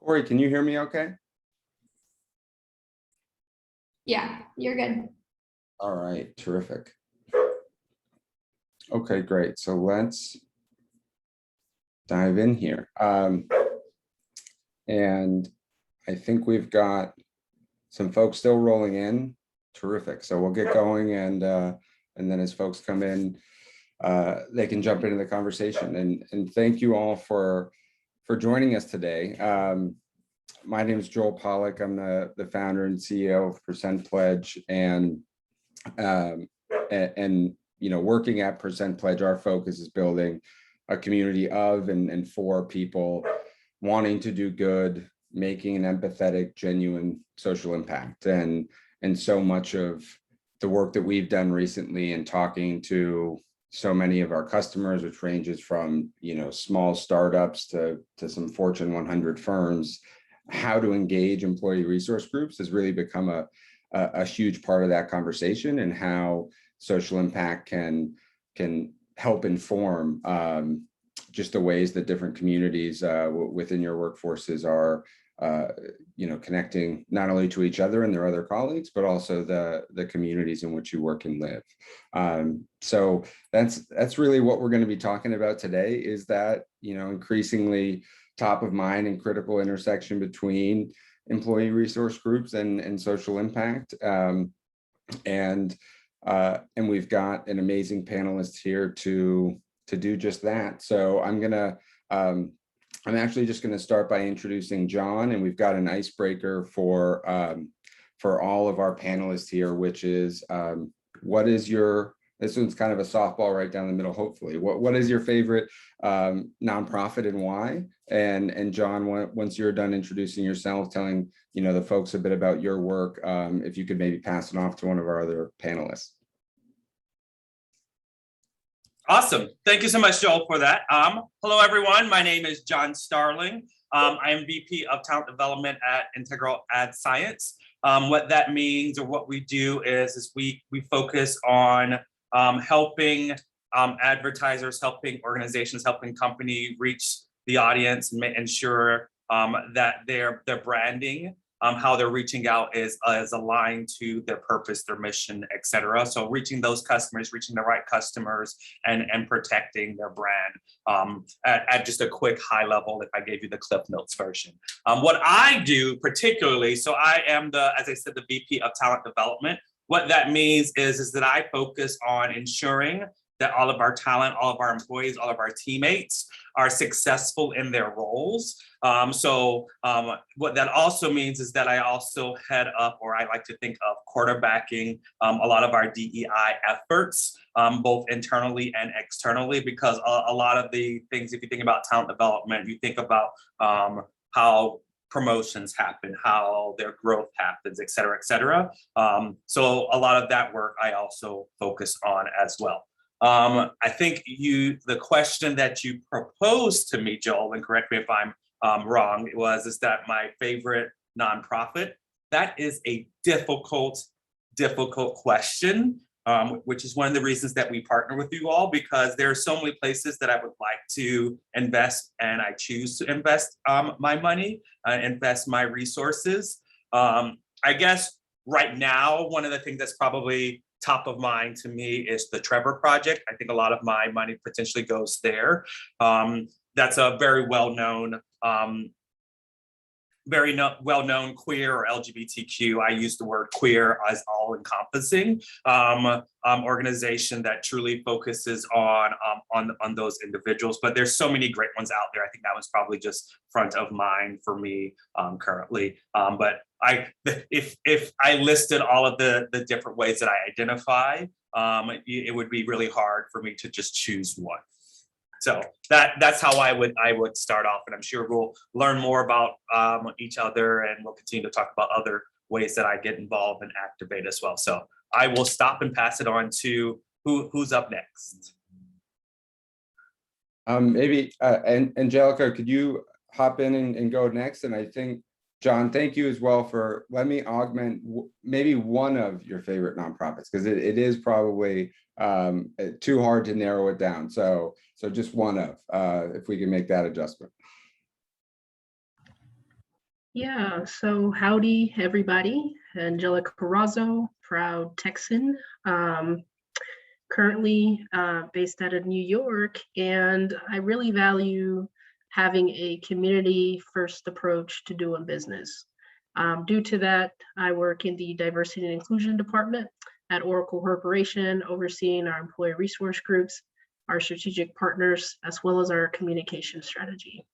Corey, can you hear me okay? Yeah, you're good. All right, terrific. Okay, great. So let's dive in here. And I think we've got some folks still rolling in. Terrific. So we'll get going, and then as folks come in, they can jump into the conversation. And thank you all for joining us today. My name is Joel Pollack. I'm the founder and CEO of Percent Pledge, and working at Percent Pledge, our focus is building a community of and for people wanting to do good, making an empathetic, genuine social impact. And so much of the work that we've done recently in talking to so many of our customers, which ranges from small startups to some Fortune 100 firms, how to engage employee resource groups has really become a huge part of that conversation, and how social impact can help inform just the ways that different communities within your workforces are connecting not only to each other and their other colleagues, but also the communities in which you work and live. So that's really what we're going to be talking about today, is that increasingly top of mind and critical intersection between employee resource groups and social impact. And we've got an amazing panelist here to do just that. So I'm actually just going to start by introducing John, and we've got an icebreaker for all of our panelists here, which is this one's kind of a softball right down the middle, hopefully. What is your favorite nonprofit and why? And John, once you're done introducing yourself, telling the folks a bit about your work, if you could maybe pass it off to one of our other panelists. Awesome. Thank you so much, Joel, for that. Hello, everyone. My name is John Starling. I am VP of Talent Development at Integral Ad Science. What that means, or what we do, is we focus on helping advertisers, helping organizations, helping companies reach the audience, and ensure that their branding, how they're reaching out is aligned to their purpose, their mission, et cetera. So reaching those customers, reaching the right customers, and protecting their brand at just a quick high level, if I gave you the Cliff Notes version. What I do particularly, so I am as I said, the VP of Talent Development. What that means is that I focus on ensuring that all of our talent, all of our employees, all of our teammates are successful in their roles. What that also means is that I also head up, or I like to think of quarterbacking, a lot of our DEI efforts, both internally and externally, because a lot of the things, if you think about talent development, you think about how promotions happen, how their growth happens, et cetera, et cetera. So a lot of that work I also focus on as well. I think the question that you proposed to me, Joel, and correct me if I'm wrong, is that my favorite nonprofit? That is a difficult question, which is one of the reasons that we partner with you all, because there are so many places that I would like to invest, and I choose to invest my money, invest my resources. I guess right now, one of the things that's probably top of mind to me is the Trevor Project. I think a lot of my money potentially goes there. That's a very well-known queer or LGBTQ, I use the word queer as all-encompassing, organization that truly focuses on those individuals. But there's so many great ones out there. I think that was probably just front of mind for me currently. But if I listed all of the different ways that I identify, it would be really hard for me to just choose one. So that's how I would start off, and I'm sure we'll learn more about each other, and we'll continue to talk about other ways that I get involved and activate as well. So I will stop and pass it on to who's up next. Maybe Angelica, could you hop in and go next? And I think, John, thank you as well for letting me augment maybe one of your favorite nonprofits, because it is probably too hard to narrow it down. So just one of, if we can make that adjustment. Yeah, so howdy, everybody. Angelica Erazo, proud Texan, currently based out of New York, and I really value having a community-first approach to doing business. Due to that, I work in the diversity and inclusion department at Oracle Corporation, overseeing our employee resource groups, our strategic partners, as well as our communication strategy.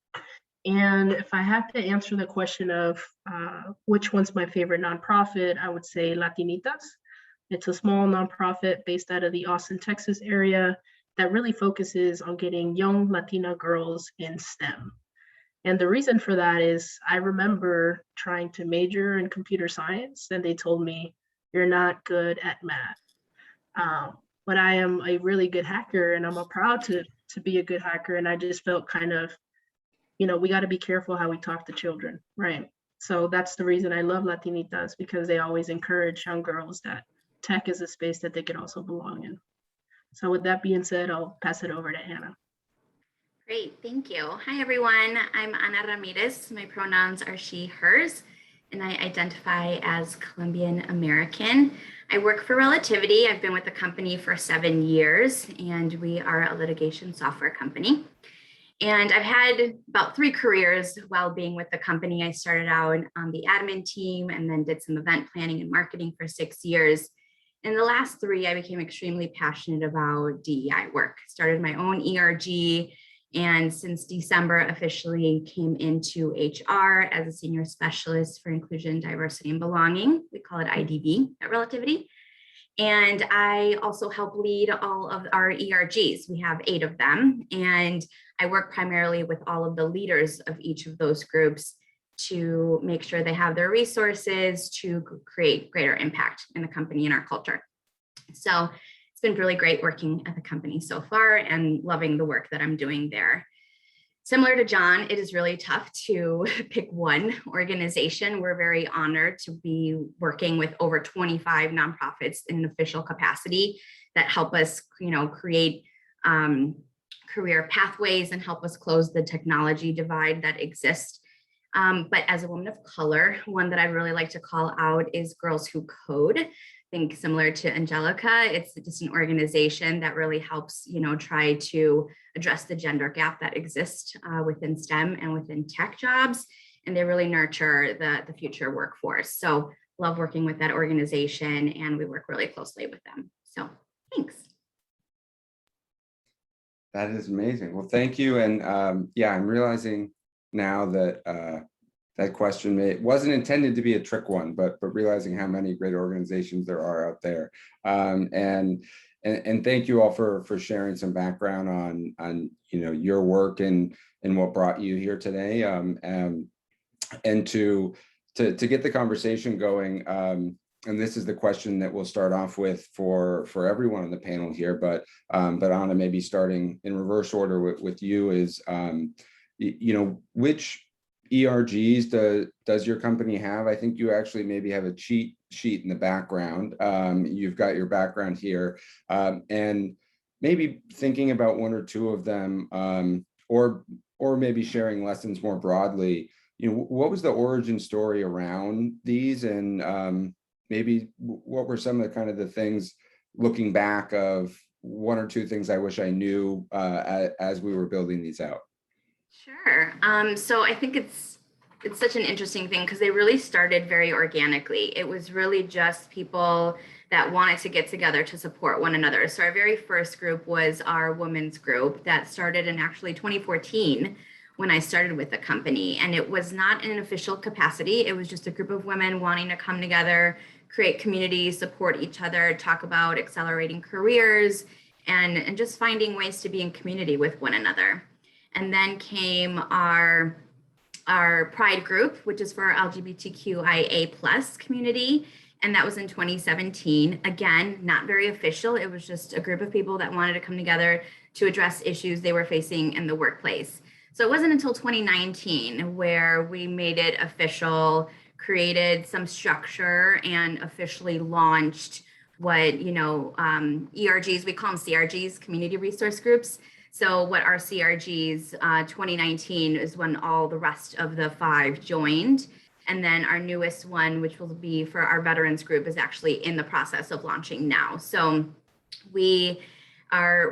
And if I have to answer the question of which one's my favorite nonprofit, I would say Latinitas. It's a small nonprofit based out of the Austin, Texas area that really focuses on getting young Latina girls in STEM. And the reason for that is I remember trying to major in computer science, and they told me, you're not good at math. But I am a really good hacker, and I'm proud to be a good hacker. And I just felt kind of, we got to be careful how we talk to children, right? So that's the reason I love Latinitas, because they always encourage young girls that tech is a space that they can also belong in. So with that being said, I'll pass it over to Anna. Great, thank you. Hi, everyone. I'm Ana Ramirez. My pronouns are she, hers, and I identify as Colombian American. I work for Relativity. I've been with the company for 7 years, and we are a litigation software company. And I've had about 3 careers while being with the company. I started out on the admin team and then did some event planning and marketing for 6 years. In the last 3, I became extremely passionate about DEI work. Started my own ERG, and since December officially came into HR as a senior specialist for inclusion, diversity, and belonging. We call it IDB at Relativity. And I also help lead all of our ERGs. We have 8 of them. And I work primarily with all of the leaders of each of those groups to make sure they have their resources to create greater impact in the company and our culture. So it's been really great working at the company so far and loving the work that I'm doing there. Similar to John, it is really tough to pick one organization. We're very honored to be working with over 25 nonprofits in an official capacity that help us, create career pathways and help us close the technology divide that exists. But as a woman of color, one that I really like to call out is Girls Who Code. I think similar to Angelica, it's just an organization that really helps, try to address the gender gap that exists within STEM and within tech jobs. And they really nurture the future workforce. So love working with that organization, and we work really closely with them. So thanks. That is amazing. Well, thank you. And yeah, I'm realizing now that that question wasn't intended to be a trick one, but realizing how many great organizations there are out there. And thank you all for sharing some background on your work and what brought you here today. And to get the conversation going. And this is the question that we'll start off with for everyone on the panel here, but Anna, maybe starting in reverse order with you is, which ERGs does your company have? I think you actually maybe have a cheat sheet in the background. You've got your background here, and maybe thinking about 1 or 2 of them, or maybe sharing lessons more broadly. What was the origin story around these, and maybe what were some of the things looking back of 1 or 2 things I wish I knew as we were building these out? Sure. So I think it's such an interesting thing because they really started very organically. It was really just people that wanted to get together to support one another. So our very first group was our women's group that started in actually 2014 when I started with the company. And it was not in an official capacity. It was just a group of women wanting to come together, create community, support each other, talk about accelerating careers, and just finding ways to be in community with one another. And then came our Pride group, which is for our LGBTQIA+ community. And that was in 2017. Again, not very official. It was just a group of people that wanted to come together to address issues they were facing in the workplace. So it wasn't until 2019 where we made it official, created some structure, and officially launched what, ERGs, we call them CRGs, community resource groups. So what our CRGs 2019 is when all the rest of the 5 joined. And then our newest one, which will be for our veterans group, is actually in the process of launching now. So we're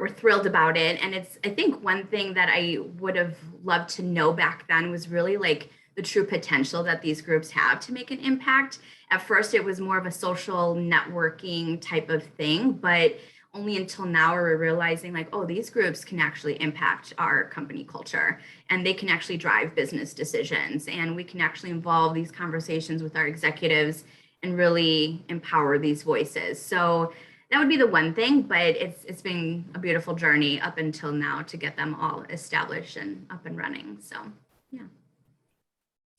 thrilled about it. And it's, I think one thing that I would have loved to know back then was really like the true potential that these groups have to make an impact. At first, it was more of a social networking type of thing, but only until now are we realizing like, oh, these groups can actually impact our company culture and they can actually drive business decisions. And we can actually involve these conversations with our executives and really empower these voices. So that would be the one thing, but it's been a beautiful journey up until now to get them all established and up and running. So, yeah.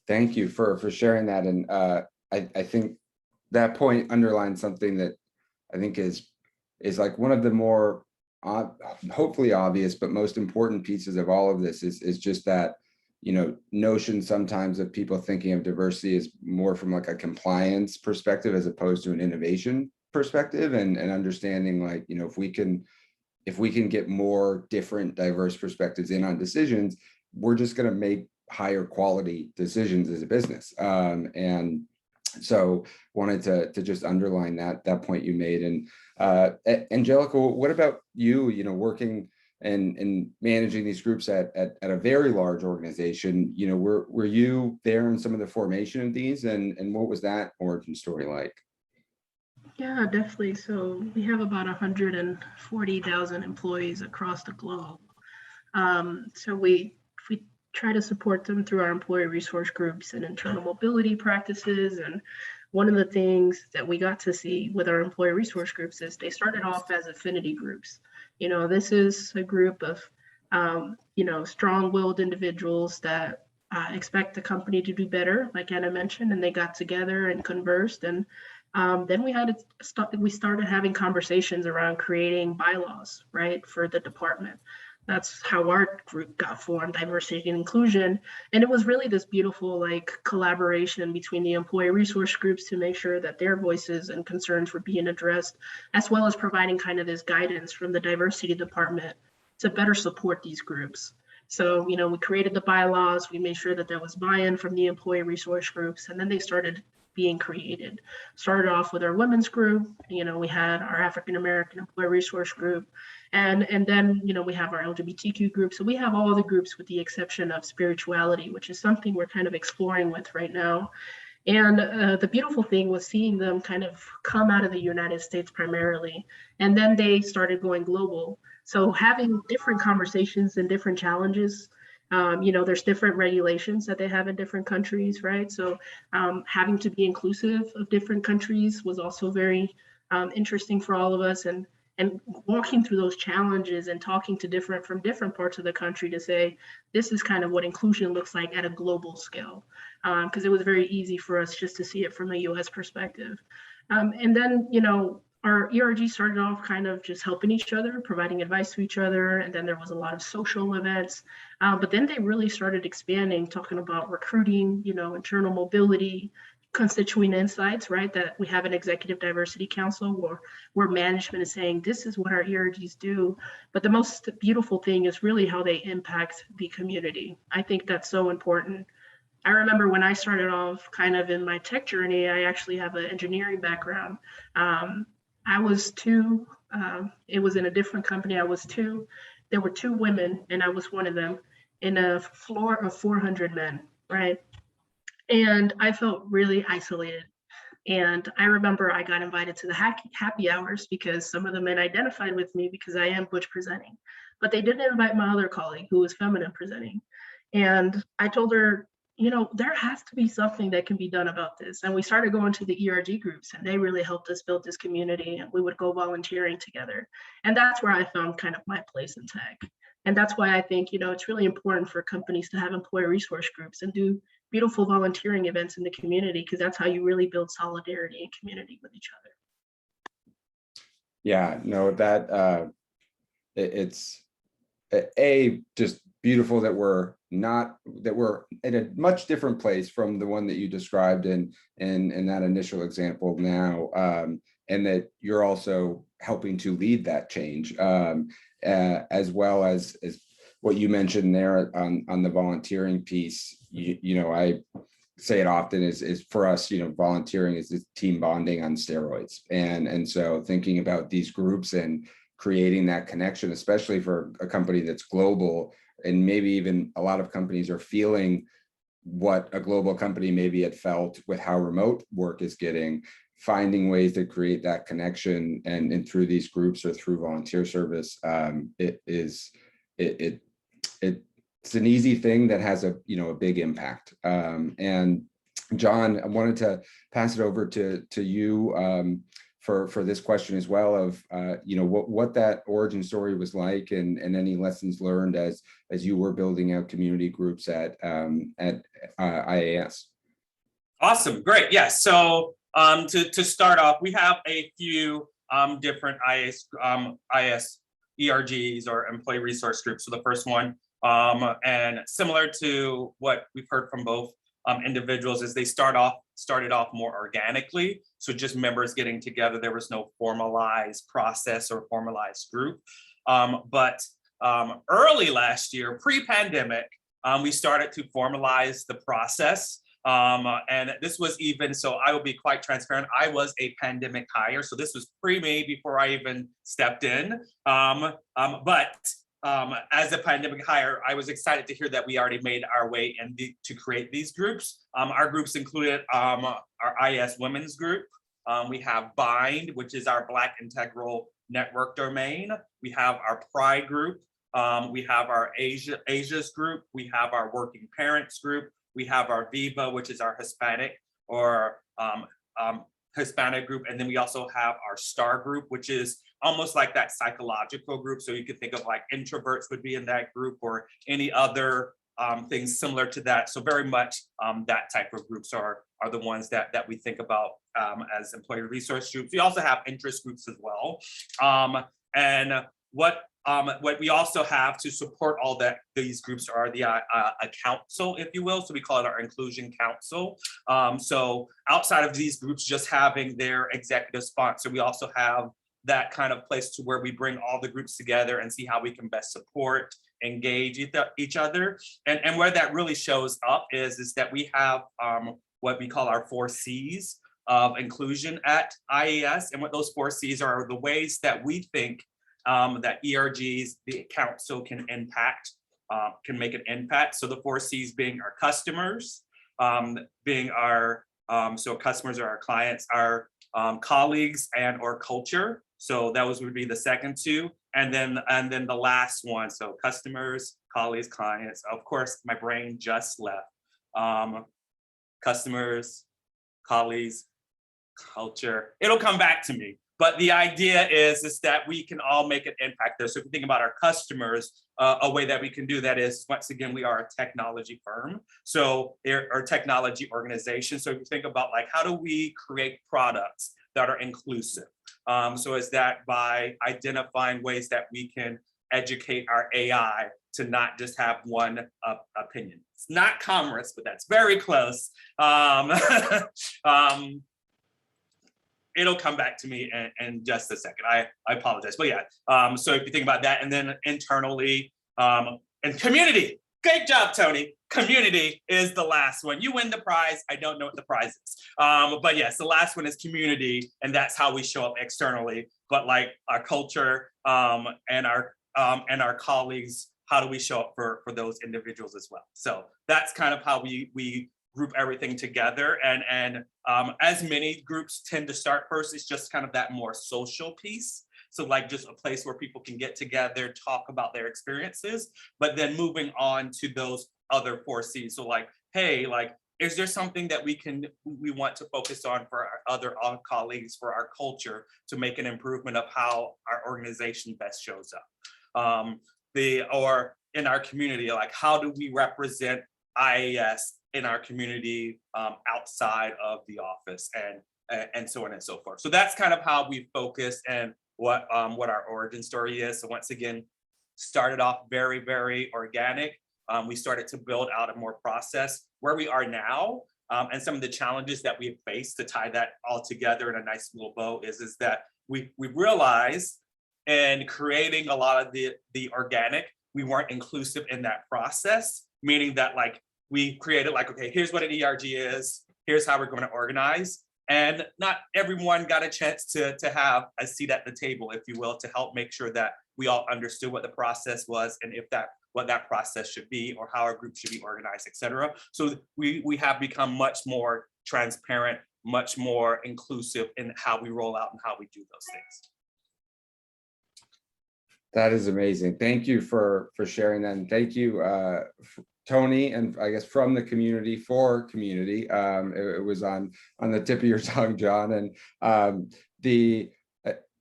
Thank you for sharing that. And I think that point underlines something that I think is like one of the more hopefully obvious, but most important pieces of all of this is just that, you know, notion sometimes of people thinking of diversity as more from like a compliance perspective as opposed to an innovation perspective, and understanding like, you know, if we can get more different diverse perspectives in on decisions, we're just going to make higher quality decisions as a business. And so wanted to just underline that point you made. And Angelica, what about you, you know, working and managing these groups at a very large organization? You know, were you there in some of the formation of these, and what was that origin story like? Yeah, definitely. So we have about 140,000 employees across the globe. So we try to support them through our employee resource groups and internal mobility practices. And one of the things that we got to see with our employee resource groups is they started off as affinity groups. You know, this is a group of, you know, strong-willed individuals that expect the company to do better, like Anna mentioned, and they got together and conversed. And then we started having conversations around creating bylaws, right, for the department. That's how our group got formed, diversity and inclusion. And it was really this beautiful like collaboration between the employee resource groups to make sure that their voices and concerns were being addressed, as well as providing kind of this guidance from the diversity department to better support these groups. So, you know, we created the bylaws, we made sure that there was buy-in from the employee resource groups, and then they started being created. Started off with our women's group, you know, we had our African American employee resource group, and then, you know, we have our LGBTQ group. So we have all the groups with the exception of spirituality, which is something we're kind of exploring with right now. And the beautiful thing was seeing them kind of come out of the United States primarily, and then they started going global. So having different conversations and different challenges. You know, there's different regulations that they have in different countries, right? So having to be inclusive of different countries was also very interesting for all of us, and walking through those challenges and talking to from different parts of the country to say, this is kind of what inclusion looks like at a global scale, because it was very easy for us just to see it from a US perspective. And then, you know, our ERG started off kind of just helping each other, providing advice to each other. And then there was a lot of social events. But then they really started expanding, talking about recruiting, you know, internal mobility, constituent insights, right? That we have an executive diversity council where management is saying, this is what our ERGs do. But the most beautiful thing is really how they impact the community. I think that's so important. I remember when I started off kind of in my tech journey, I actually have an engineering background. I was two, it was in a different company. There were two women and I was one of them in a floor of 400 men, right? And I felt really isolated. And I remember I got invited to the happy hours because some of the men identified with me because I am butch presenting, but they didn't invite my other colleague who was feminine presenting. And I told her, you know, there has to be something that can be done about this. And we started going to the ERG groups and they really helped us build this community, and we would go volunteering together. And that's where I found kind of my place in tech. And that's why I think, you know, it's really important for companies to have employee resource groups and do beautiful volunteering events in the community, because that's how you really build solidarity and community with each other. Yeah, no, that it's just beautiful that we're in a much different place from the one that you described in that initial example now, and that you're also helping to lead that change, as well as what you mentioned there on the volunteering piece. You know, say it often, is for us, volunteering is team bonding on steroids. And so thinking about these groups and creating that connection, especially for a company that's global, and maybe even a lot of companies are feeling what a global company maybe had felt with how remote work is getting, finding ways to create that connection and through these groups or through volunteer service. It's an easy thing that has a big impact. And John, I wanted to pass it over to you for this question as well, of what that origin story was like, and any lessons learned as you were building out community groups at IAS. Awesome, great. Yeah, so to start off, we have a few different IAS ERGs, or employee resource groups. So the first one, and similar to what we've heard from both individuals, is they started off more organically. So just members getting together. There was no formalized process or formalized group. But early last year, pre-pandemic, we started to formalize the process. And this was even, so I will be quite transparent, I was a pandemic hire. So this was pre-me, before I even stepped in. But as a pandemic hire, I was excited to hear that we already made our way in to create these groups. Our groups included our IAS Women's Group. We have Bind, which is our Black Integral Network domain. We have our Pride Group. We have our Asia's group. We have our Working Parents Group. We have our Viva, which is our Hispanic or Hispanic group. And then we also have our STAR group, which is almost like that psychological group. So you could think of like introverts would be in that group, or any other things similar to that. So very much that type of groups are the ones that we think about as employee resource groups. We also have interest groups as well. And what we also have to support all these groups are the a council, if you will. So we call it our inclusion council. So outside of these groups just having their executive sponsor, we also have that kind of place to where we bring all the groups together and see how we can best support, engage each other. And where that really shows up is that we have what we call our 4 C's of inclusion at IAS. And what those 4 C's are the ways that we think that ERGs, the council, can make an impact. So the 4 C's being our customers, being our, so customers are our clients, our colleagues, and or culture. So that would be the second 2. And then the last one, so customers, colleagues, clients. Of course, my brain just left. Customers, colleagues, culture. It'll come back to me. But the idea is that we can all make an impact there. So if you think about our customers, a way that we can do that is, once again, we are a technology firm. So they're a technology organization. So if you think about like, how do we create products that are inclusive? So is that by identifying ways that we can educate our AI to not just have one opinion. It's not commerce, but that's very close. It'll come back to me in just a second. I apologize, but yeah. So if you think about that, and then internally, and community. Great job, Tony. Community is the last one. You win the prize. I don't know what the prize is. But yes, the last one is community, and that's how we show up externally. But like our culture and our colleagues, how do we show up for those individuals as well? So that's kind of how we group everything together. And as many groups tend to start first, it's just kind of that more social piece. So like just a place where people can get together, talk about their experiences, but then moving on to those other 4 C's. So like, hey, like, is there something that we want to focus on for our other colleagues, for our culture, to make an improvement of how our organization best shows up? Or in our community, like, how do we represent IAS in our community outside of the office, and so on and so forth. So that's kind of how we focus and what our origin story is. So once again, started off very, very organic. We started to build out a more process. Where we are now, and some of the challenges that we've faced to tie that all together in a nice little bow is that we realized in creating a lot of the organic, we weren't inclusive in that process, meaning that like we created like, okay, here's what an ERG is, here's how we're going to organize. And not everyone got a chance to have a seat at the table, if you will, to help make sure that we all understood what the process was and what that process should be, or how our group should be organized, et cetera. So we have become much more transparent, much more inclusive in how we roll out and how we do those things. That is amazing. Thank you for sharing that. And thank you, Tony, and I guess from the community for community. It was on the tip of your tongue, John. And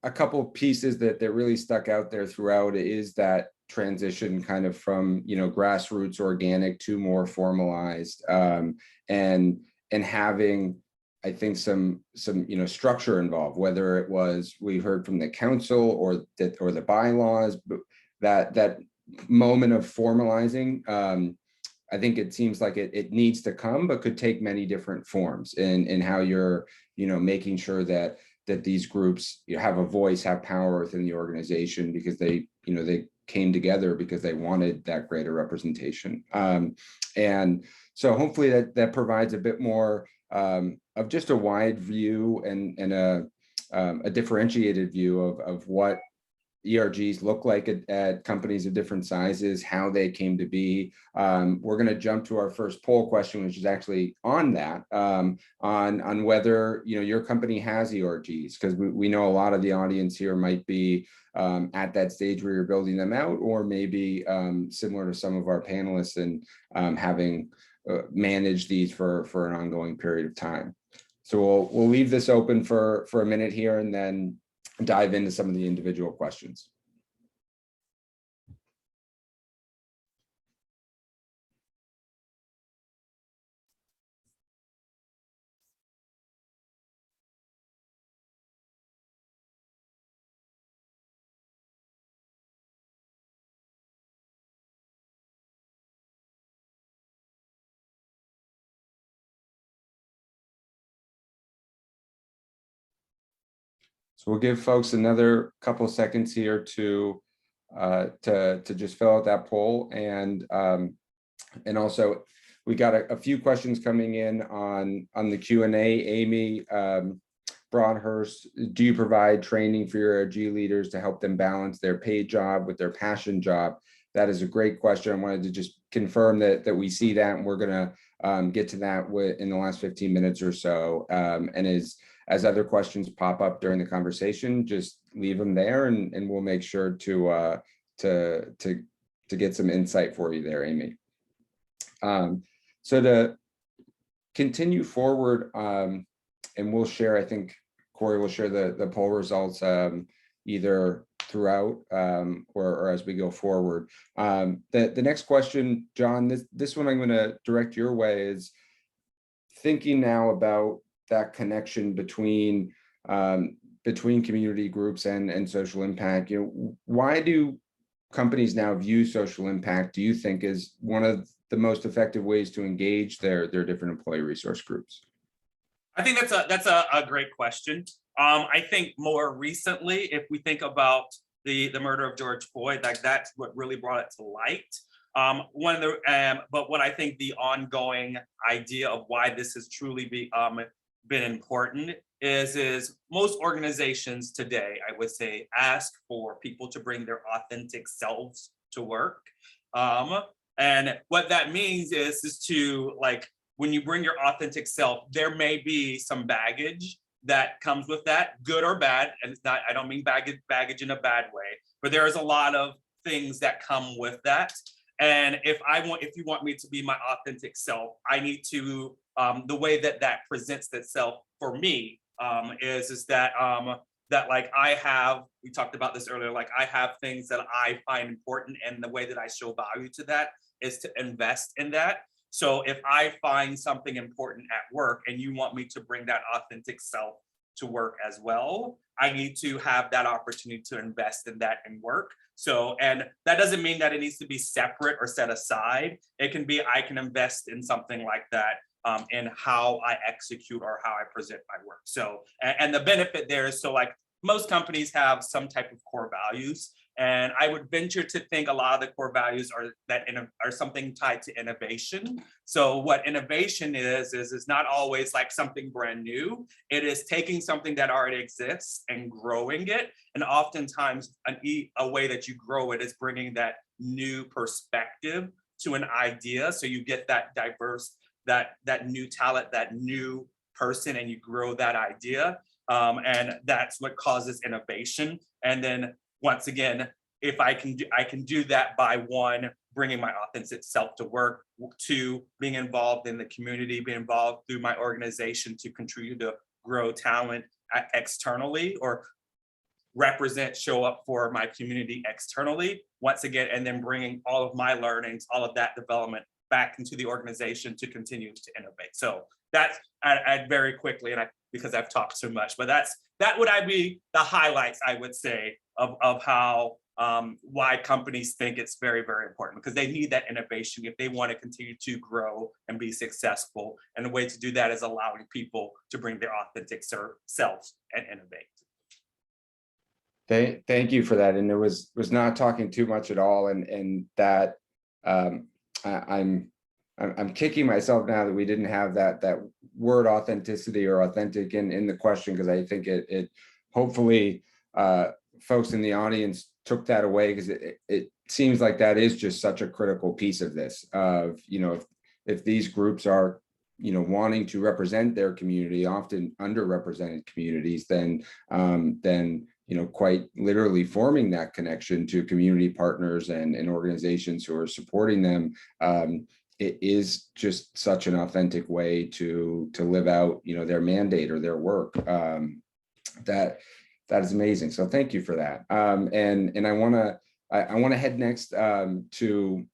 a couple of pieces that really stuck out there throughout is that transition kind of from, grassroots organic to more formalized, and having, I think, some structure involved, whether it was we heard from the council or the bylaws, but that moment of formalizing, I think it seems like it needs to come, but could take many different forms in how you're, making sure that these groups have a voice, have power within the organization, because they came together because they wanted that greater representation. And so hopefully that provides a bit more of just a wide view and a differentiated view of what ERGs look like at companies of different sizes, how they came to be. We're going to jump to our first poll question, which is actually on that, on whether your company has ERGs, because we know a lot of the audience here might be at that stage where you're building them out, or maybe similar to some of our panelists and having managed these for an ongoing period of time. So we'll leave this open for a minute here and then dive into some of the individual questions. So we'll give folks another couple of seconds here to just fill out that poll, and also we got a few questions coming in on the Q&A. Amy Broadhurst, do you provide training for your ERG leaders to help them balance their paid job with their passion job? That is a great question. I wanted to just confirm that we see that, and we're going to get to that in the last 15 minutes or so. And as other questions pop up during the conversation, just leave them there, and we'll make sure to get some insight for you there, Amy. So to continue forward, and we'll share, I think Corey will share the poll results either throughout or as we go forward. The next question, John, this one I'm going to direct your way, is thinking now about that connection between community groups and social impact. Why do companies now view social impact, do you think, is one of the most effective ways to engage their different employee resource groups? I think that's a great question. I think more recently, if we think about the murder of George Floyd, like that's what really brought it to light. But what I think the ongoing idea of why this has truly been important is most organizations today, I would say, ask for people to bring their authentic selves to work. And what that means is to, like, when you bring your authentic self, there may be some baggage that comes with that, good or bad. And it's not, I don't mean baggage in a bad way, but there is a lot of things that come with that. And if you want me to be my authentic self, I need to, the way that presents itself for me is that like we talked about this earlier, like I have things that I find important, and the way that I show value to that is to invest in that. So if I find something important at work and you want me to bring that authentic self to work as well, I need to have that opportunity to invest in that and work. So, and that doesn't mean that it needs to be separate or set aside. It can be, I can invest in something like that in how I execute or how I present my work. So, and the benefit there is, so like most companies have some type of core values, And I would venture to think a lot of the core values are something tied to innovation. So what innovation is not always like something brand new. It is taking something that already exists and growing it. And oftentimes a way that you grow it is bringing that new perspective to an idea. So you get that diverse, that new talent, that new person, and you grow that idea. And that's what causes innovation. And then once again, if I can do that by one, bringing my authentic self to work, two, being involved in the community, being involved through my organization to contribute to grow talent externally, or show up for my community externally, once again, and then bringing all of my learnings, all of that development back into the organization to continue to innovate. So that's I very quickly, and because I've talked so much, but that would be the highlights, I would say, of how why companies think it's very, very important, because they need that innovation if they want to continue to grow and be successful. And the way to do that is allowing people to bring their authentic selves and innovate. Thank you for that. And it was not talking too much at all. And that I'm kicking myself now that we didn't have that word authenticity or authentic in the question, because I think it hopefully folks in the audience took that away, because it seems like that is just such a critical piece of this, of, if these groups are, wanting to represent their community, often underrepresented communities, then quite literally forming that connection to community partners and organizations who are supporting them. It is just such an authentic way to live out, their mandate or their work. That is amazing. So thank you for that. And I want to head next to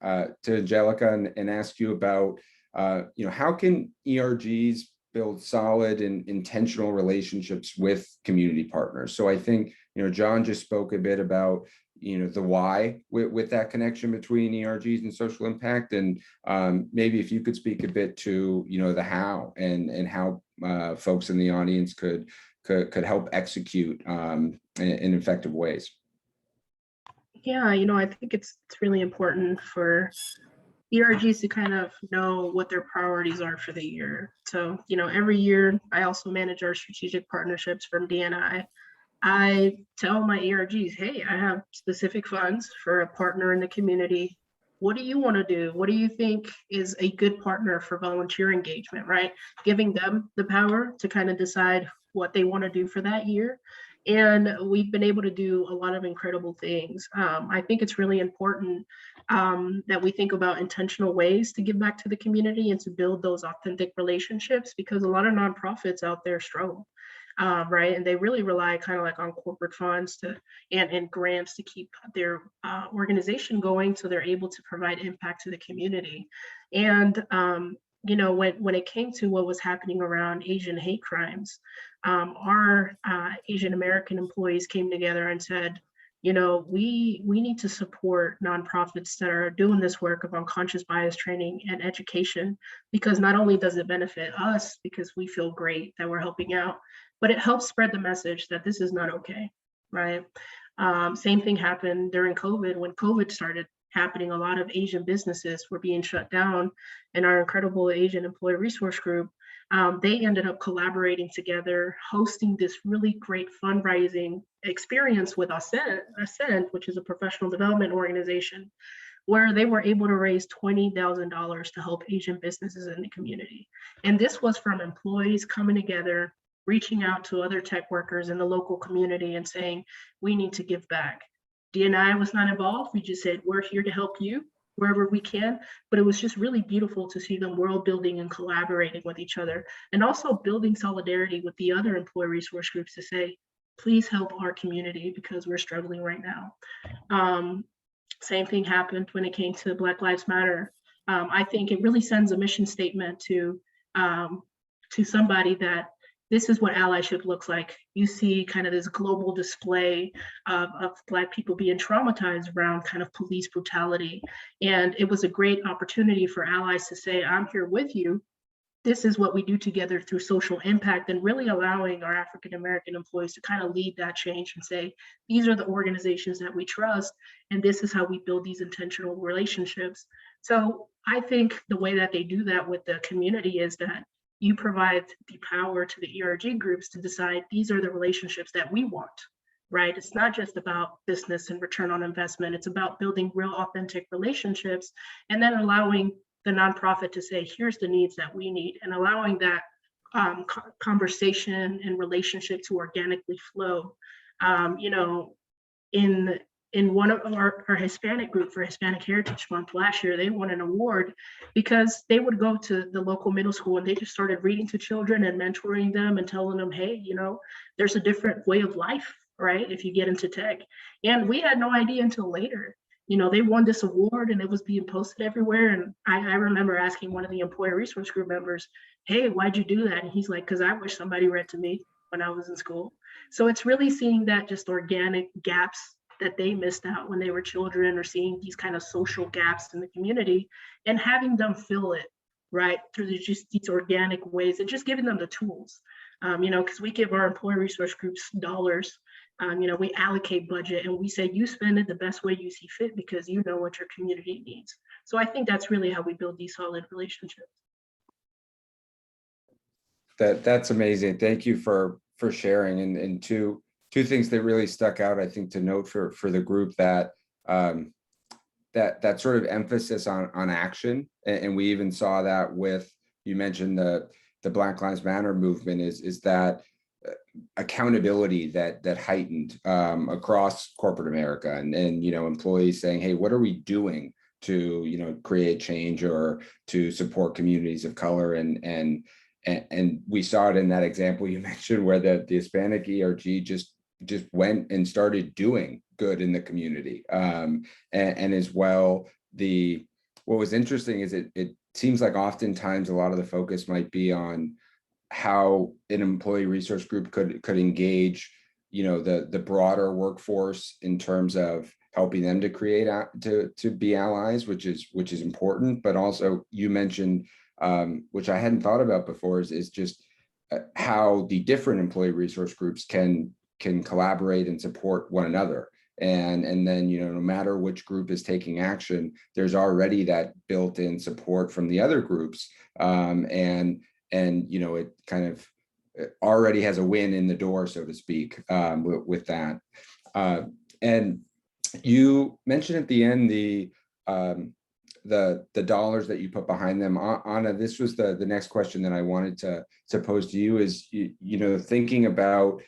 Angelica and ask you about, how can ERGs build solid and intentional relationships with community partners? So I think, John just spoke a bit about, the why with that connection between ERGs and social impact. And maybe if you could speak a bit to, the how and how folks in the audience could help execute in effective ways. Yeah, I think it's really important for ERGs to kind of know what their priorities are for the year. So, every year I also manage our strategic partnerships from DNI. I tell my ERGs, hey, I have specific funds for a partner in the community. What do you want to do? What do you think is a good partner for volunteer engagement, right? Giving them the power to kind of decide what they want to do for that year. And we've been able to do a lot of incredible things. I think it's really important that we think about intentional ways to give back to the community and to build those authentic relationships, because a lot of nonprofits out there struggle, right? And they really rely kind of like on corporate funds and grants to keep their organization going, so they're able to provide impact to the community. And when it came to what was happening around Asian hate crimes, our Asian American employees came together and said, we need to support nonprofits that are doing this work of unconscious bias training and education, because not only does it benefit us because we feel great that we're helping out, but it helps spread the message that this is not okay, right? Same thing happened during COVID. When COVID started happening, a lot of Asian businesses were being shut down, and our incredible Asian Employee Resource Group, they ended up collaborating together, hosting this really great fundraising experience with Ascend, which is a professional development organization, where they were able to raise $20,000 to help Asian businesses in the community. And this was from employees coming together, reaching out to other tech workers in the local community and saying, we need to give back. DNI was not involved. We just said, we're here to help you wherever we can. But it was just really beautiful to see them world building and collaborating with each other, and also building solidarity with the other employee resource groups to say, please help our community because we're struggling right now. Same thing happened when it came to Black Lives Matter. I think it really sends a mission statement to somebody that this is what allyship looks like. You see kind of this global display of Black people being traumatized around kind of police brutality. And it was a great opportunity for allies to say, I'm here with you. this is what we do together through social impact, and really allowing our African American employees to kind of lead that change and say, these are the organizations that we trust, and this is how we build these intentional relationships. So I think the way that they do that with the community is that you provide the power to the ERG groups to decide these are the relationships that we want, right? It's not just about business and return on investment. It's about building real authentic relationships and then allowing the nonprofit to say, here's the needs that we need, and allowing that conversation and relationship to organically flow. You know, in one of our Hispanic group for Hispanic Heritage Month last year, they won an award because they would go to the local middle school and they just started reading to children and mentoring them and telling them, hey, you know, there's a different way of life, right, if you get into tech. And we had no idea until later. You know, they won this award and it was being posted everywhere. And I remember asking one of the employee resource group members, hey, why'd you do that? And he's like, because I wish somebody read to me when I was in school. So it's really seeing that just organic gaps that they missed out when they were children, or seeing these kind of social gaps in the community and having them fill it, right, through just these organic ways and just giving them the tools. You know, because we give our employee resource groups dollars. You know, we allocate budget and we say, you spend it the best way you see fit because you know what your community needs. So I think that's really how we build these solid relationships. That's amazing. Thank you for sharing. And two things that really stuck out, I think, to note for the group, that that sort of emphasis on action. And we even saw that with, you mentioned the Black Lives Matter movement, is that accountability that heightened across corporate America, and you know, employees saying, hey, what are we doing to, you know, create change or to support communities of color, and we saw it in that example you mentioned where the Hispanic ERG just went and started doing good in the community. And as well, what was interesting is it seems like oftentimes a lot of the focus might be on how an employee resource group could engage, you know, the broader workforce in terms of helping them to create to be allies, which is important. But also you mentioned, which I hadn't thought about before, is just how the different employee resource groups can collaborate and support one another. And then, you know, no matter which group is taking action, there's already that built-in support from the other groups. And you know, it kind of already has a win in the door, so to speak, with that. And you mentioned at the end the dollars that you put behind them. Anna, this was the next question that I wanted to pose to you, is you know, thinking about,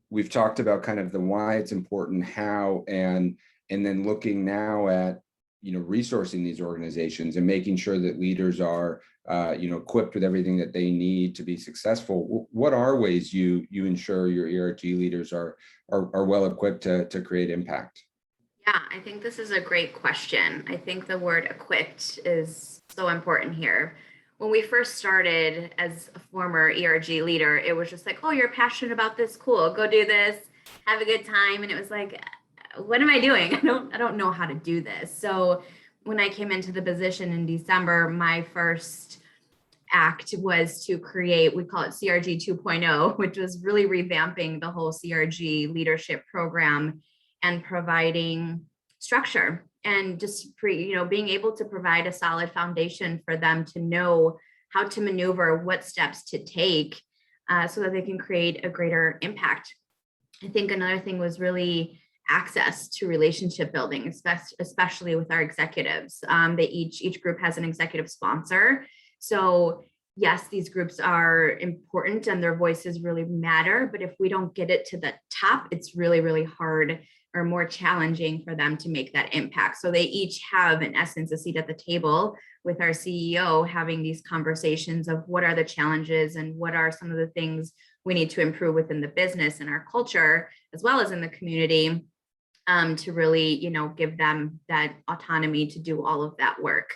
we've talked about kind of the why it's important, how, and then looking now at, you know, resourcing these organizations and making sure that leaders are you know, equipped with everything that they need to be successful. What are ways you ensure your ERG leaders are well equipped to create impact? Yeah, I think this is a great question. I think the word equipped is so important here. When we first started as a former ERG leader, it was just like, oh, you're passionate about this, cool, go do this, have a good time. And it was like, what am I doing? I don't know how to do this. So when I came into the position in December, my first act was to create, we call it CRG 2.0, which was really revamping the whole CRG leadership program and providing structure and just being able to provide a solid foundation for them to know how to maneuver, what steps to take, so that they can create a greater impact. I think another thing was really access to relationship building, especially with our executives. Each group has an executive sponsor. So yes, these groups are important and their voices really matter, but if we don't get it to the top, it's really, really hard or more challenging for them to make that impact. So they each have, in essence, a seat at the table with our CEO, having these conversations of what are the challenges and what are some of the things we need to improve within the business and our culture, as well as in the community, to really, give them that autonomy to do all of that work.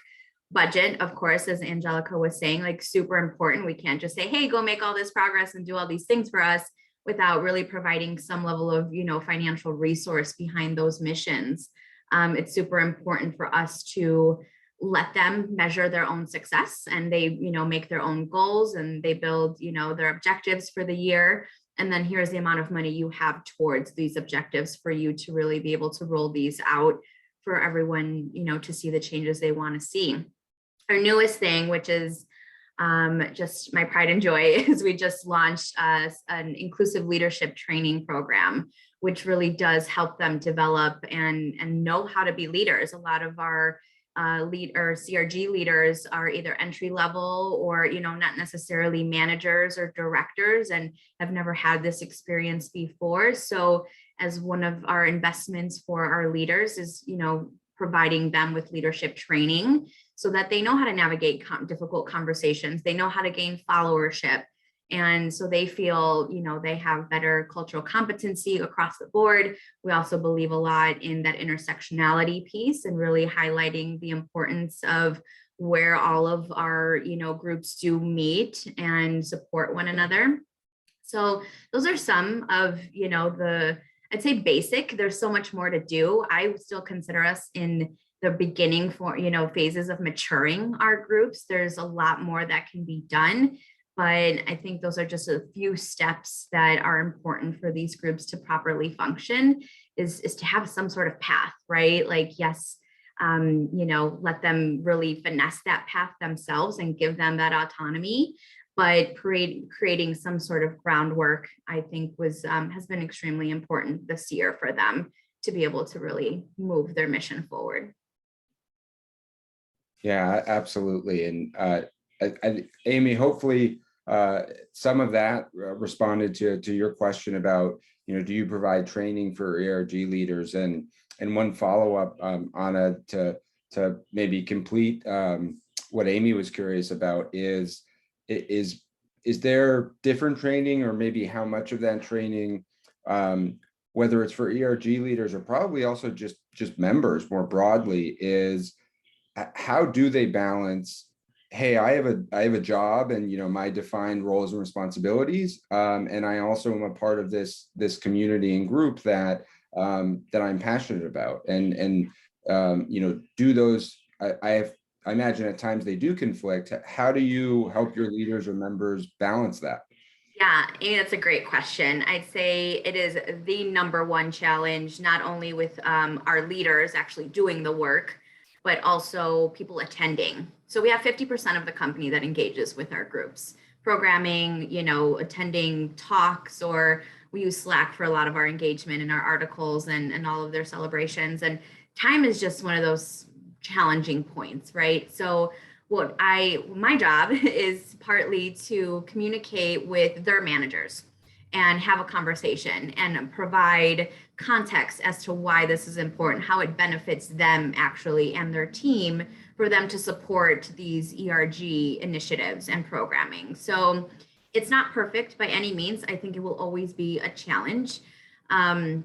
Budget, of course, as Angelica was saying, like super important. We can't just say, hey, go make all this progress and do all these things for us without really providing some level of, financial resource behind those missions. It's super important for us to let them measure their own success, and they, make their own goals, and they build, their objectives for the year. And then here's the amount of money you have towards these objectives for you to really be able to roll these out for everyone, to see the changes they want to see. Our newest thing, which is just my pride and joy, is we just launched an inclusive leadership training program, which really does help them develop and know how to be leaders. A lot of our CRG leaders are either entry level or, not necessarily managers or directors, and have never had this experience before. So as one of our investments for our leaders is, providing them with leadership training so that they know how to navigate difficult conversations. They know how to gain followership. And so they feel, they have better cultural competency across the board. We also believe a lot in that intersectionality piece and really highlighting the importance of where all of our, groups do meet and support one another. So those are some of, I'd say basic. There's so much more to do. I still consider us in the beginning for, phases of maturing our groups. There's a lot more that can be done. But I think those are just a few steps that are important for these groups to properly function, is to have some sort of path, right? Like, yes, let them really finesse that path themselves and give them that autonomy. But creating some sort of groundwork, I think, has been extremely important this year for them to be able to really move their mission forward. Yeah, absolutely. And Amy, hopefully some of that responded to your question about, do you provide training for ERG leaders? And one follow-up, Anna, to maybe complete what Amy was curious about is there different training, or maybe how much of that training, whether it's for ERG leaders or probably also just members more broadly, is how do they balance, hey, I have a job and, my defined roles and responsibilities, and I also am a part of this community and group that I'm passionate about, and do those, I imagine at times they do conflict. How do you help your leaders or members balance that? Yeah, Amy, that's a great question. I'd say it is the number one challenge, not only with our leaders actually doing the work, but also people attending. So we have 50% of the company that engages with our groups, programming, attending talks, or we use Slack for a lot of our engagement in our articles and all of their celebrations. And time is just one of those challenging points, right? So my job is partly to communicate with their managers and have a conversation and provide context as to why this is important, how it benefits them actually and their team for them to support these ERG initiatives and programming. So it's not perfect by any means. I think it will always be a challenge. And,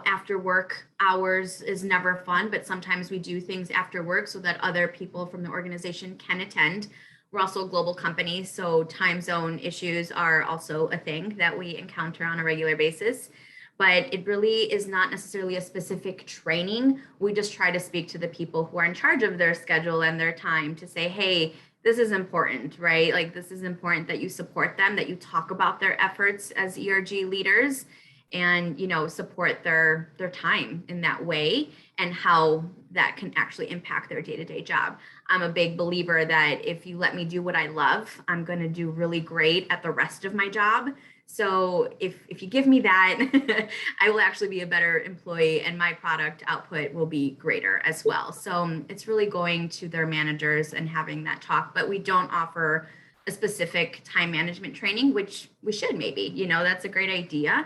after work hours is never fun, but sometimes we do things after work so that other people from the organization can attend. We're also a global company, so time zone issues are also a thing that we encounter on a regular basis. But it really is not necessarily a specific training. We just try to speak to the people who are in charge of their schedule and their time to say, hey, this is important, right? Like, this is important that you support them, that you talk about their efforts as ERG leaders, and support their time in that way, and how that can actually impact their day-to-day job. I'm a big believer that if you let me do what I love, I'm going to do really great at the rest of my job. So if you give me that, I will actually be a better employee, and my product output will be greater as well. So it's really going to their managers and having that talk, but we don't offer a specific time management training, which we should maybe, that's a great idea.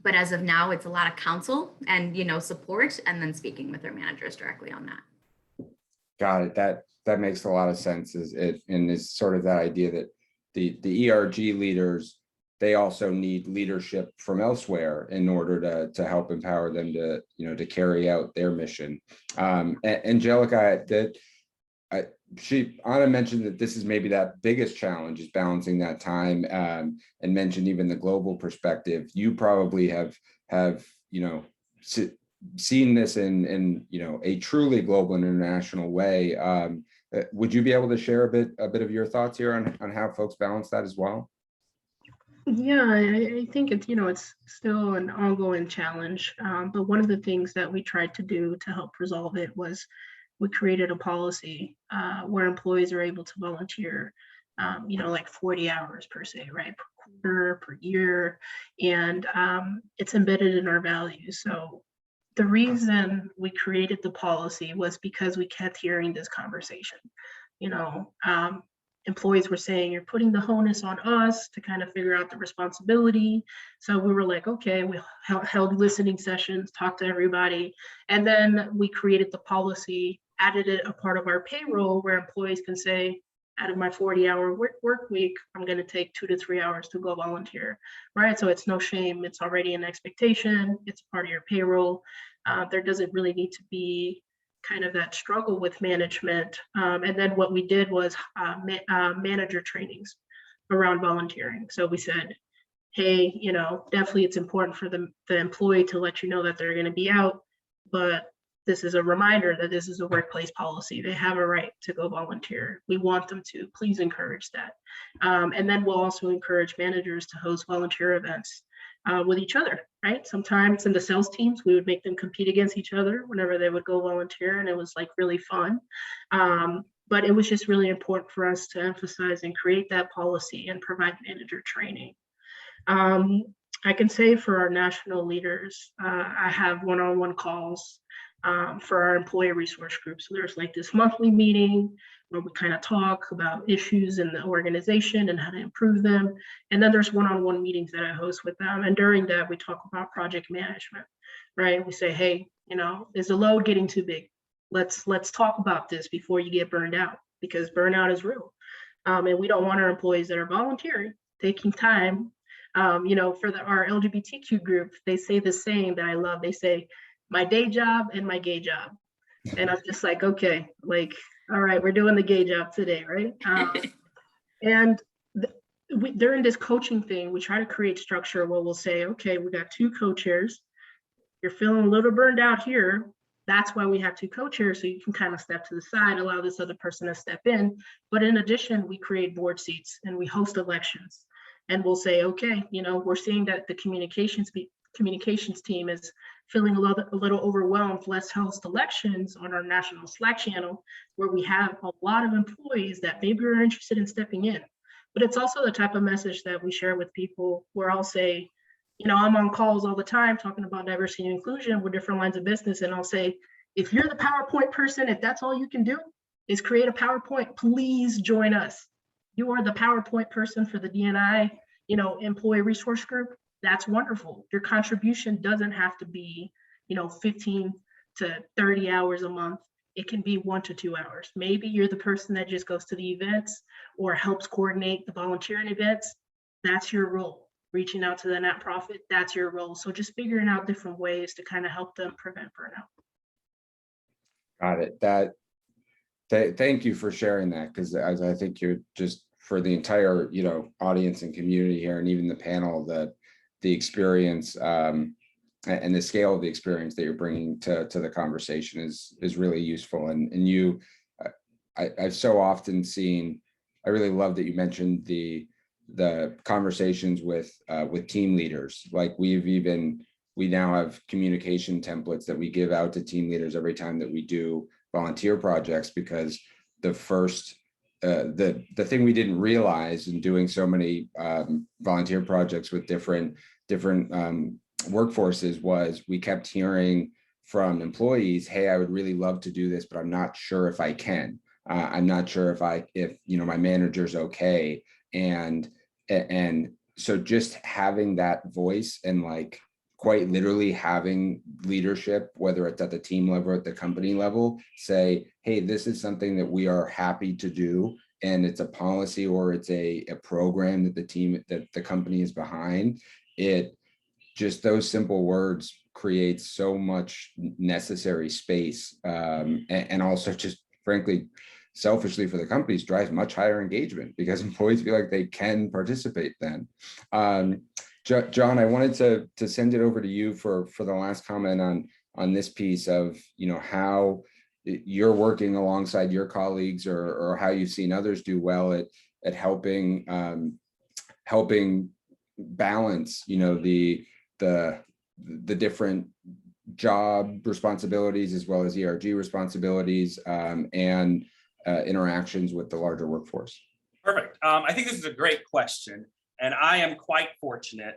But as of now, it's a lot of counsel and, support, and then speaking with their managers directly on that. Got it. That makes a lot of sense. Is sort of that idea that the ERG leaders, they also need leadership from elsewhere in order to help empower them to carry out their mission. Angelica, Anna mentioned that this is maybe that biggest challenge, is balancing that time, and mentioned even the global perspective. You probably have seen this in a truly global and international way. Would you be able to share a bit of your thoughts here on how folks balance that as well? Yeah, I think it's, it's still an ongoing challenge. But one of the things that we tried to do to help resolve it was we created a policy where employees are able to volunteer, like 40 hours per se, right? Per quarter, per year. And it's embedded in our values. So the reason we created the policy was because we kept hearing this conversation. Employees were saying, you're putting the onus on us to kind of figure out the responsibility. So we were like, okay, we held listening sessions, talked to everybody. And then we created the policy, added it a part of our payroll where employees can say, out of my 40-hour work week, I'm going to take 2 to 3 hours to go volunteer, right? So it's no shame. It's already an expectation. It's part of your payroll. There doesn't really need to be kind of that struggle with management. And then what we did was manager trainings around volunteering. So we said, hey, definitely it's important for the employee to let you know that they're going to be out, but this is a reminder that this is a workplace policy. They have a right to go volunteer. We want them to. Please encourage that. And then we'll also encourage managers to host volunteer events with each other, right? Sometimes in the sales teams, we would make them compete against each other whenever they would go volunteer, and it was like really fun. But it was just really important for us to emphasize and create that policy and provide manager training. I can say for our national leaders, I have one-on-one calls for our employee resource group. So there's like this monthly meeting where we kind of talk about issues in the organization and how to improve them. And then there's one-on-one meetings that I host with them. And during that, we talk about project management, right? We say, hey, is the load getting too big? Let's talk about this before you get burned out, because burnout is real. And we don't want our employees that are volunteering, taking time. For our LGBTQ group, they say the saying that I love. They say, my day job and my gay job. And I'm just like, okay, all right, we're doing the gay job today, right? During this coaching thing, we try to create structure where we'll say, okay, we got 2 co-chairs. You're feeling a little burned out here. That's why we have 2 co-chairs, so you can kind of step to the side, allow this other person to step in. But in addition, we create board seats and we host elections. And we'll say, okay, we're seeing that the communications team is feeling a little overwhelmed. Let's host elections on our national Slack channel where we have a lot of employees that maybe are interested in stepping in. But it's also the type of message that we share with people where I'll say, I'm on calls all the time talking about diversity and inclusion with different lines of business. And I'll say, if you're the PowerPoint person, if that's all you can do is create a PowerPoint, please join us. You are the PowerPoint person for the D&I, employee resource group. That's wonderful. Your contribution doesn't have to be, 15 to 30 hours a month. It can be 1 to 2 hours. Maybe you're the person that just goes to the events or helps coordinate the volunteering events. That's your role. Reaching out to the nonprofit, that's your role. So just figuring out different ways to kind of help them prevent burnout. Got it. Thank you for sharing that, because as I think you're just for the entire, audience and community here, and even the panel, the experience and the scale of the experience that you're bringing to the conversation is really useful. And I've so often seen, I really love that you mentioned the conversations with team leaders. Like we now have communication templates that we give out to team leaders every time that we do volunteer projects, because the first the thing we didn't realize in doing so many volunteer projects with different workforces was we kept hearing from employees, hey, I would really love to do this, but I'm not sure if I can. I'm not sure if my manager's okay. And so just having that voice and quite literally having leadership, whether it's at the team level or at the company level, say, hey, this is something that we are happy to do, and it's a policy or it's a program that the company is behind. It just, those simple words create so much necessary space, and also just frankly, selfishly for the companies, drives much higher engagement because employees feel like they can participate then. John, I wanted to send it over to you for the last comment on on this piece of, how you're working alongside your colleagues, or how you've seen others do well at helping balance, the different job responsibilities as well as ERG responsibilities, and interactions with the larger workforce. Perfect. I think this is a great question, and I am quite fortunate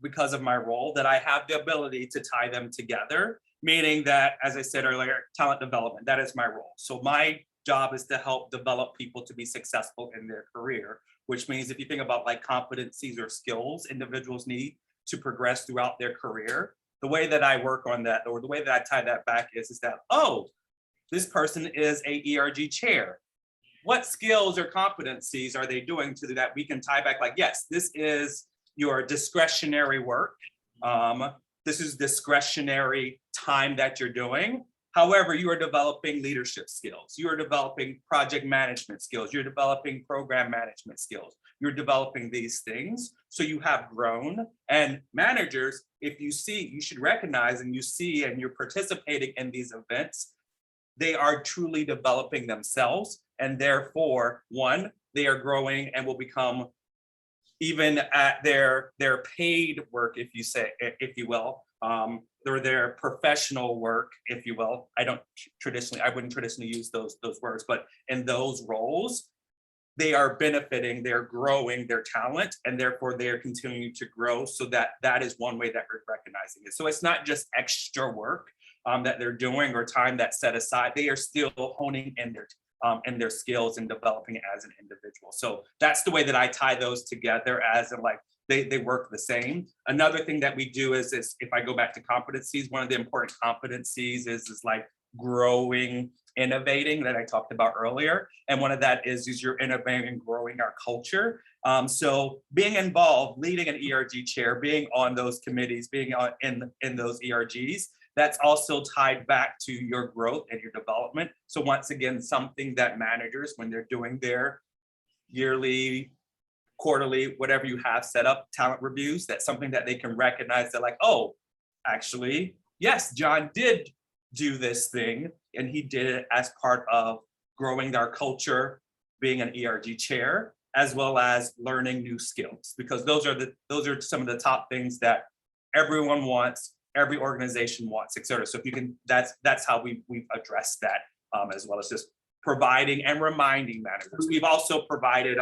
because of my role that I have the ability to tie them together, meaning that, as I said earlier, talent development, that is my role. So my job is to help develop people to be successful in their career, which means if you think about like competencies or skills individuals need to progress throughout their career, the way that I work on that, or the way that I tie that back is that, oh, this person is a ERG chair. What skills or competencies are they doing to that we can tie back? Like, yes, this is your discretionary work. This is discretionary time that you're doing. However, you are developing leadership skills. You are developing project management skills. You're developing program management skills. You're developing these things. So you have grown. And managers, if you see, you should recognize and you see and you're participating in these events, they are truly developing themselves. And therefore, one, they are growing and will become, even at their paid work, if you will, or their professional work, if you will. I wouldn't traditionally use those words, but in those roles, they are benefiting, they're growing their talent, and therefore they are continuing to grow. So that is one way that we're recognizing it. So it's not just extra work that they're doing or time that's set aside. They are still honing in their skills and developing as an individual. So that's the way that I tie those together, as in like they work the same. Another thing that we do is if I go back to competencies, one of the important competencies is like growing, innovating, that I talked about earlier. And one of that is you're innovating and growing our culture. So being involved, leading an ERG chair, being on those committees, being in those ERGs, that's also tied back to your growth and your development. So once again, something that managers, when they're doing their yearly, quarterly, whatever you have set up, talent reviews, that's something that they can recognize. They're like, oh, actually, yes, John did do this thing, and he did it as part of growing our culture, being an ERG chair, as well as learning new skills, because those are some of the top things that everyone wants, every organization wants, et cetera. So if you can, that's how we've addressed that, as well as just providing and reminding managers. We've also provided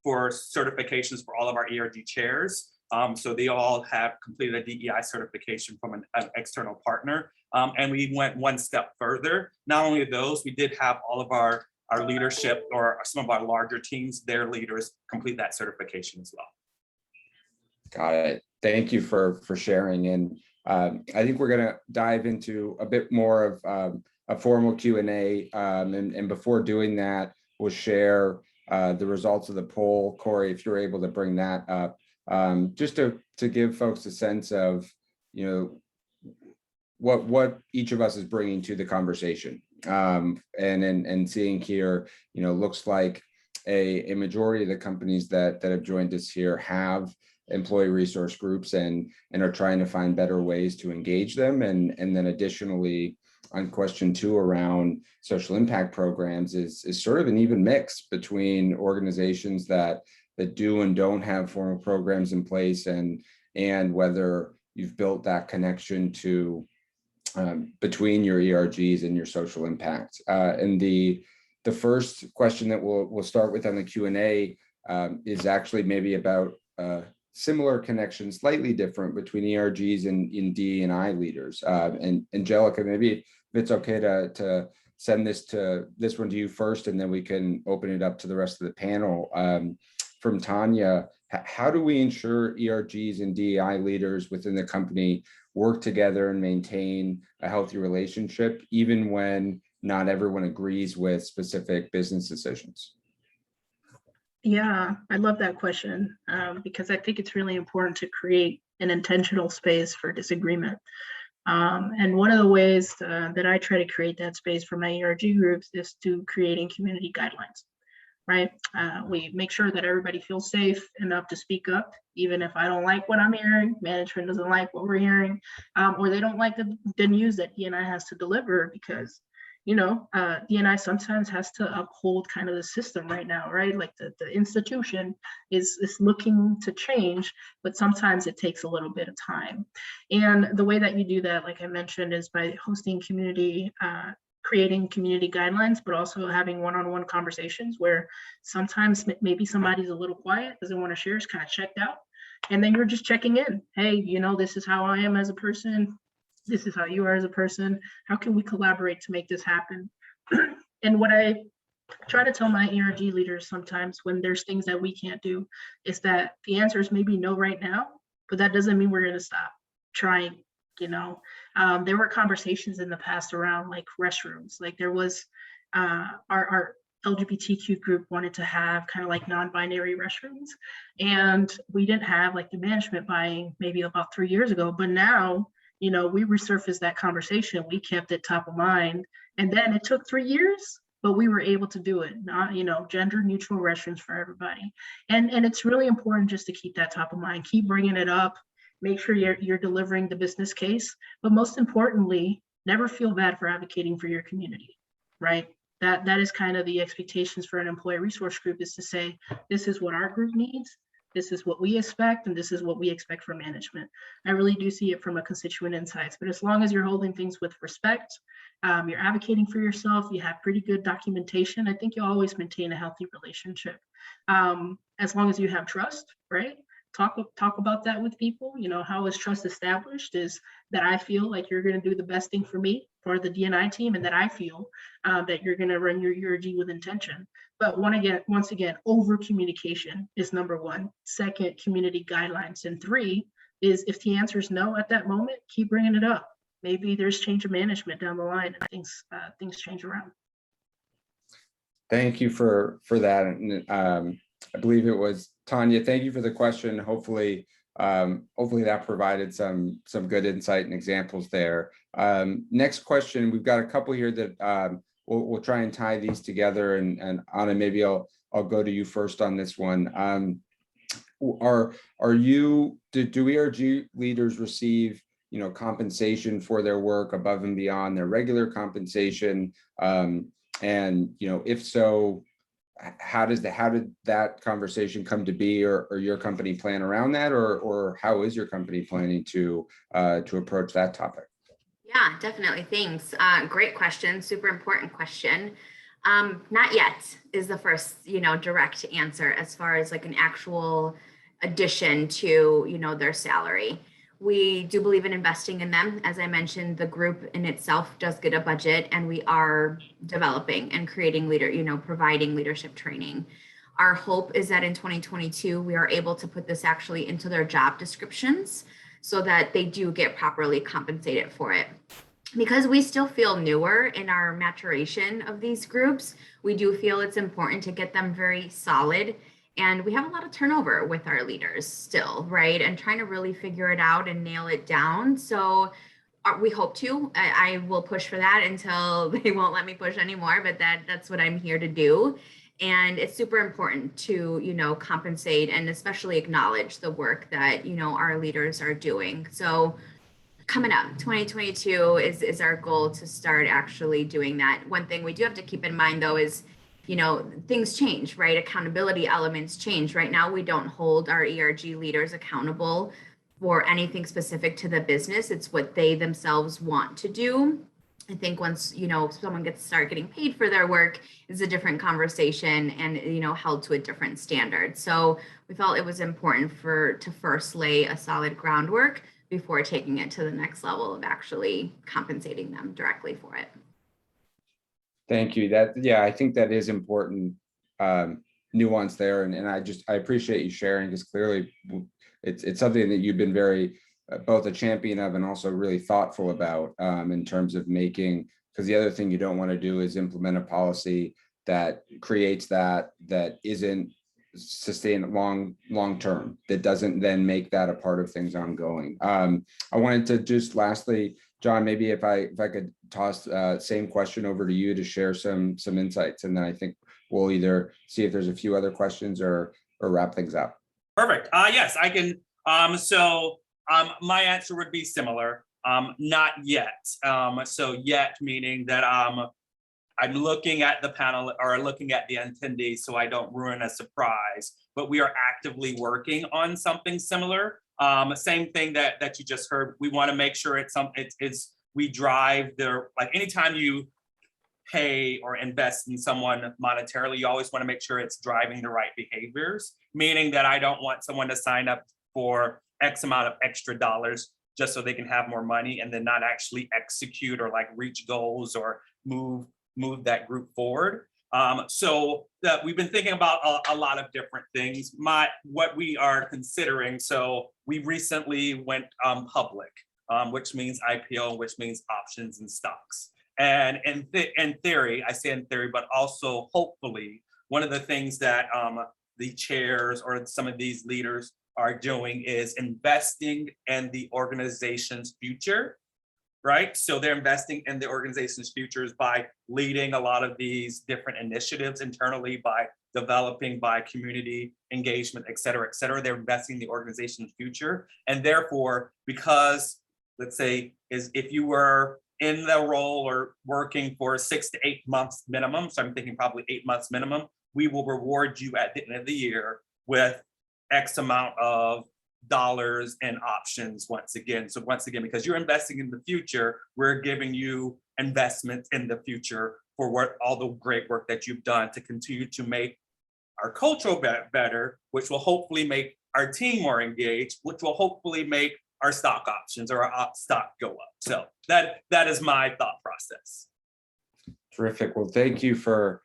for certifications for all of our ERG chairs. So they all have completed a DEI certification from an external partner. And we went one step further. Not only those, we did have all of our leadership, or some of our larger teams, their leaders, complete that certification as well. Got it. Thank you for sharing. And I think we're going to dive into a bit more of a formal Q&A. And before doing that, we'll share the results of the poll. Corey, if you're able to bring that up, just to give folks a sense of, what each of us is bringing to the conversation. And seeing here, looks like a majority of the companies that have joined us here have employee resource groups and are trying to find better ways to engage them. And then additionally, on question 2 around social impact programs is sort of an even mix between organizations that do and don't have formal programs in place, and whether you've built that connection to between your ERGs and your social impact. And the first question that we'll start with on the Q&A is actually maybe about similar connections, slightly different between ERGs and DE&I leaders. And Angelica, maybe if it's okay to send this one to you first, and then we can open it up to the rest of the panel. From Tanya, how do we ensure ERGs and DEI leaders within the company work together and maintain a healthy relationship, even when not everyone agrees with specific business decisions? Yeah, I love that question, because I think it's really important to create an intentional space for disagreement. And one of the ways that I try to create that space for my ERG groups is to creating community guidelines. right? We make sure that everybody feels safe enough to speak up, even if I don't like what I'm hearing, management doesn't like what we're hearing, or they don't like the news that D&I has to deliver, because D&I sometimes has to uphold kind of the system right now, right? Like the institution is looking to change, but sometimes it takes a little bit of time. And the way that you do that, like I mentioned, is by hosting community, creating community guidelines, but also having one-on-one conversations where sometimes maybe somebody's a little quiet, doesn't want to share, is kind of checked out. And then you're just checking in. Hey, this is how I am as a person. This is how you are as a person. How can we collaborate to make this happen? And what I try to tell my ERG leaders sometimes when there's things that we can't do is that the answer is maybe no right now, but that doesn't mean we're going to stop trying. There were conversations in the past around like restrooms. Like there was our LGBTQ group wanted to have kind of like non-binary restrooms, and we didn't have like the management buying maybe about 3 years ago, but now we resurfaced that conversation. We kept it top of mind, and then it took 3 years, but we were able to do it. Not gender neutral restrooms for everybody, and it's really important just to keep that top of mind, keep bringing it up. Make sure you're delivering the business case, but most importantly, never feel bad for advocating for your community, right? That is kind of the expectations for an employee resource group, is to say, this is what our group needs, this is what we expect, and this is what we expect from management. I really do see it from a constituent insights, but as long as you're holding things with respect, you're advocating for yourself, you have pretty good documentation, I think you'll always maintain a healthy relationship. As long as you have trust, right? Talk about that with people. How is trust established is that I feel like you're going to do the best thing for me, for the D&I team, and that I feel that you're going to run your ERG with intention. But once again, over communication is number one. Second, community guidelines. And three is, if the answer is no at that moment, keep bringing it up. Maybe there's change of management down the line and things change around. Thank you for that. And I believe it was Tanya. Thank you for the question. Hopefully that provided some good insight and examples there. Next question, we've got a couple here that we'll try and tie these together. And Anna, maybe I'll go to you first on this one. Do ERG leaders receive compensation for their work above and beyond their regular compensation? And if so, how did that conversation come to be, or your company plan around that, or how is your company planning to approach that topic? Yeah, definitely. Thanks. Great question. Super important question. Not yet is the first, direct answer as far as like an actual addition to, their salary. We do believe in investing in them. As I mentioned, the group in itself does get a budget, and we are developing and creating providing leadership training. Our hope is that in 2022, we are able to put this actually into their job descriptions so that they do get properly compensated for it. Because we still feel newer in our maturation of these groups, we do feel it's important to get them very solid. And we have a lot of turnover with our leaders still, right? And trying to really figure it out and nail it down. So we hope to. I will push for that until they won't let me push anymore, but that's what I'm here to do. And it's super important to, compensate and especially acknowledge the work that, our leaders are doing. So coming up, 2022 is our goal to start actually doing that. One thing we do have to keep in mind, though, is things change, right? Accountability elements change. Right now, we don't hold our ERG leaders accountable for anything specific to the business. It's what they themselves want to do. I think once, someone start getting paid for their work is a different conversation and, held to a different standard. So we felt it was important to first lay a solid groundwork before taking it to the next level of actually compensating them directly for it. Thank you. I think that is important nuance there. And I appreciate you sharing, because clearly it's something that you've been very both a champion of and also really thoughtful about in terms of making, because the other thing you don't want to do is implement a policy that creates that isn't sustained long term, that doesn't then make that a part of things ongoing. I wanted to just lastly, John, maybe if I could toss same question over to you to share some insights, and then I think we'll either see if there's a few other questions or wrap things up. Perfect. Yes, I can. My answer would be similar. Not yet. So yet meaning that I'm looking at the panel or looking at the attendees so I don't ruin a surprise, but we are actively working on something similar. Same thing that you just heard. We want to make sure we drive their, like anytime you pay or invest in someone monetarily, you always want to make sure it's driving the right behaviors, meaning that I don't want someone to sign up for X amount of extra dollars just so they can have more money and then not actually execute or like reach goals or move that group forward. So we've been thinking about a lot of different things. What we are considering, so we recently went public, which means IPO, which means options and stocks. And in theory, I say in theory, but also hopefully, one of the things that the chairs or some of these leaders are doing is investing in the organization's future, right? So they're investing in the organization's futures by leading a lot of these different initiatives internally, by developing, by community engagement, et cetera, et cetera. They're investing in the organization's future. And therefore, because let's say if you were in the role or working for 6 to 8 months minimum, so I'm thinking probably 8 months minimum, we will reward you at the end of the year with X amount of dollars and options once again. So once again, because you're investing in the future, we're giving you investments in the future for all the great work that you've done to continue to make our culture better, which will hopefully make our team more engaged, which will hopefully make our stock options or our stock go up. So that is my thought process. Terrific. Well, thank you for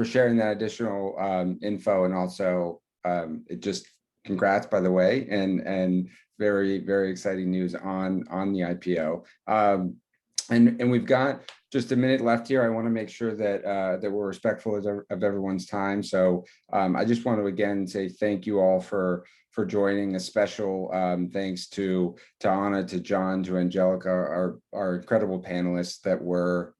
sharing that additional info, and also it just congrats, by the way, and very, very exciting news on the IPO. And we've got just a minute left here. I want to make sure that that we're respectful of everyone's time. So I just want to again say thank you all for joining. A special thanks to Anna, to John, to Angelica, our incredible panelists that were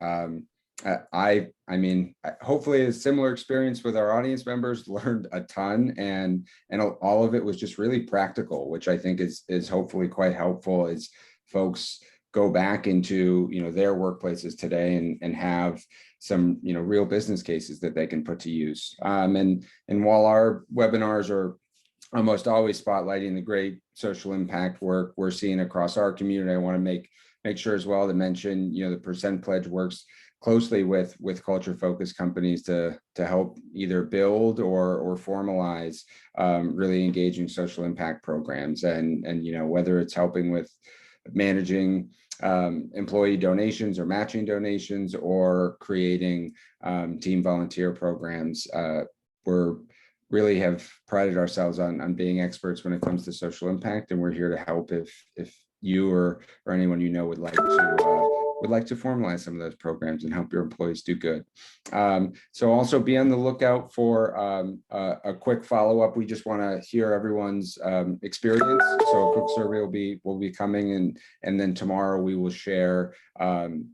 I mean, hopefully a similar experience with our audience members, learned a ton, and all of it was just really practical, which I think is hopefully quite helpful as folks go back into their workplaces today and have some real business cases that they can put to use. And while our webinars are almost always spotlighting the great social impact work we're seeing across our community, I want to make sure as well to mention the Percent Pledge works closely with culture-focused companies to help either build or formalize really engaging social impact programs, and whether it's helping with managing employee donations or matching donations or creating team volunteer programs. We're really have prided ourselves on being experts when it comes to social impact, and we're here to help if you or anyone would like to formalize some of those programs and help your employees do good. So also be on the lookout for a quick follow-up. We just want to hear everyone's experience. So a quick survey will be coming, and then tomorrow we will share some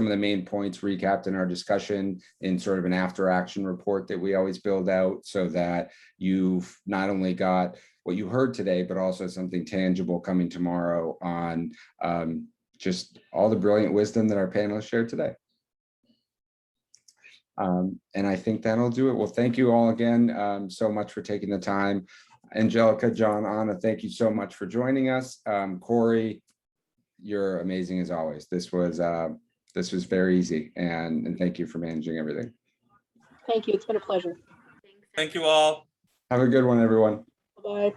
of the main points recapped in our discussion in sort of an after action report that we always build out, so that you've not only got what you heard today, but also something tangible coming tomorrow on just all the brilliant wisdom that our panelists shared today. And I think that'll do it. Well, thank you all again so much for taking the time. Angelica, John, Anna, thank you so much for joining us. Corey, you're amazing as always. This was very easy, and thank you for managing everything. Thank you. It's been a pleasure. Thank you all. Have a good one, everyone. Bye-bye.